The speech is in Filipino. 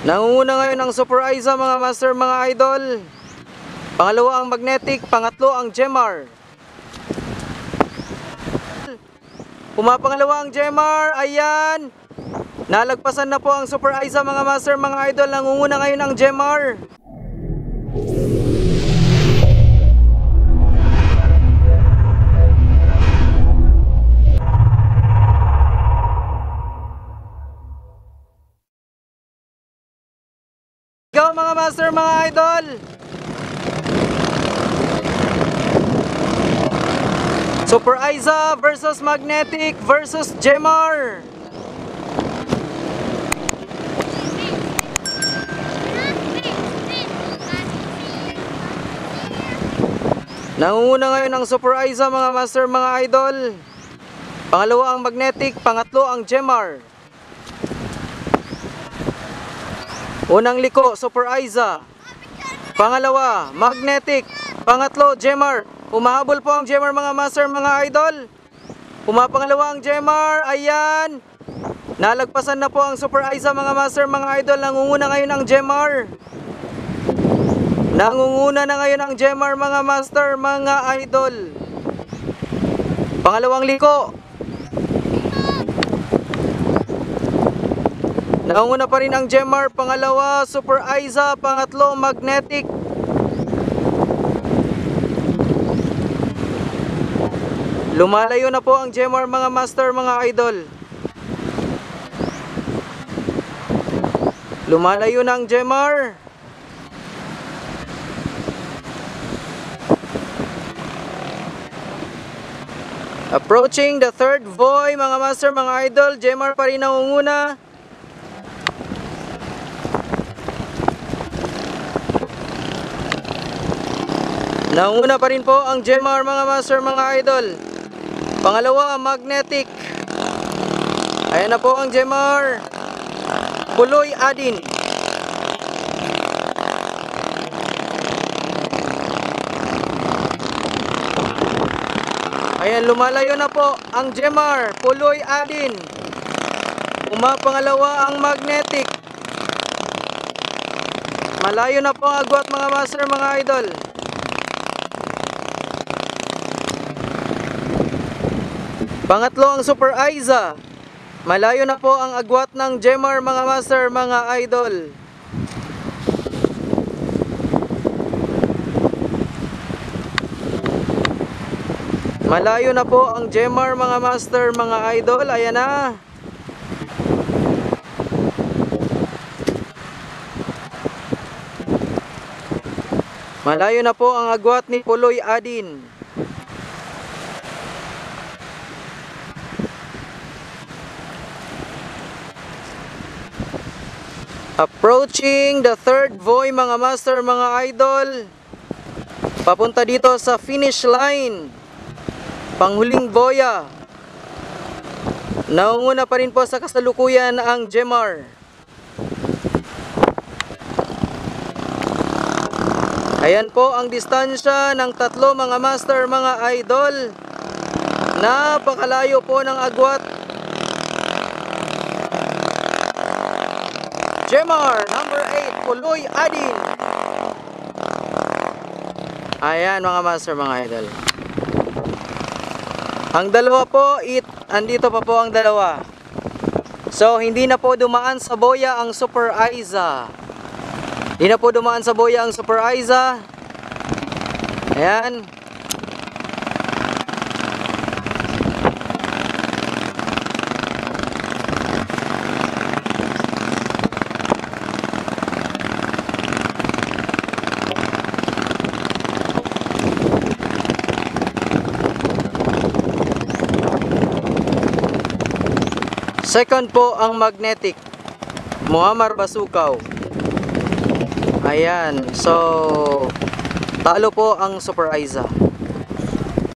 Nangunguna ngayon ang Super Aiza mga master, mga idol. Pangalawa ang Magnetic, pangatlo ang Gemar. Pumapangalawa ang Gemar, ayan. Nalagpasan na po ang Super Aiza mga master, mga idol. Nangunguna ngayon ang Gemar. Go mga master, mga idol. Super Aiza versus Magnetic versus Gemar. Nangunguna ngayon ang Super Aiza mga master, mga idol. Pangalawa ang Magnetic, pangatlo ang Gemar. Unang liko, Super Aiza. Pangalawa, Magnetic. Pangatlo, Gemar. Humahabol po ang Gemar mga master, mga idol. Pumapangalawa ang Gemar. Ayan. Nalagpasan na po ang Super Aiza mga master, mga idol. Nangunguna ngayon ang Gemar. Nangunguna na ngayon ang Gemar mga master, mga idol. Pangalawang liko. Nangunguna pa rin ang Gemar, pangalawa Super Aiza, pangatlo Magnetic. Lumalayo na po ang Gemar mga master, mga idol. Lumalayo na ang Gemar. Approaching the third voy mga master, mga idol. Gemar pa rin nangunguna. Nanguna pa rin po ang Gemar mga master, mga idol. Pangalawa ang Magnetic. Ayan na po ang Gemar. Puloy Adin. Ayan, lumalayo na po ang Gemar. Puloy Adin. Pangalawa ang Magnetic. Malayo na po ang agwat mga master, mga idol. Pangatlo ang Super Aiza. Malayo na po ang agwat ng Gemar mga master, mga idol. Malayo na po ang Gemar mga master, mga idol. Ayan na. Malayo na po ang agwat ni Puloy Adin. Approaching the third voy mga master, mga idol. Papunta dito sa finish line. Panghuling boya. Naunguna pa rin po sa kasalukuyan ang Gemar. Ayan po ang distansya ng tatlo mga master, mga idol. Napakalayo po ng agwat. Gemar, number 8, Puloy Adin. Ayan mga master, mga idol. Ang dalawa po, andito pa po ang dalawa. So, hindi na po dumaan sa boya ang Super Aiza. Hindi na po dumaan sa boya ang Super Aiza. Ayan. Second po ang Magnetic, Muammar Basukaw. Ayan, so talo po ang Super Aiza.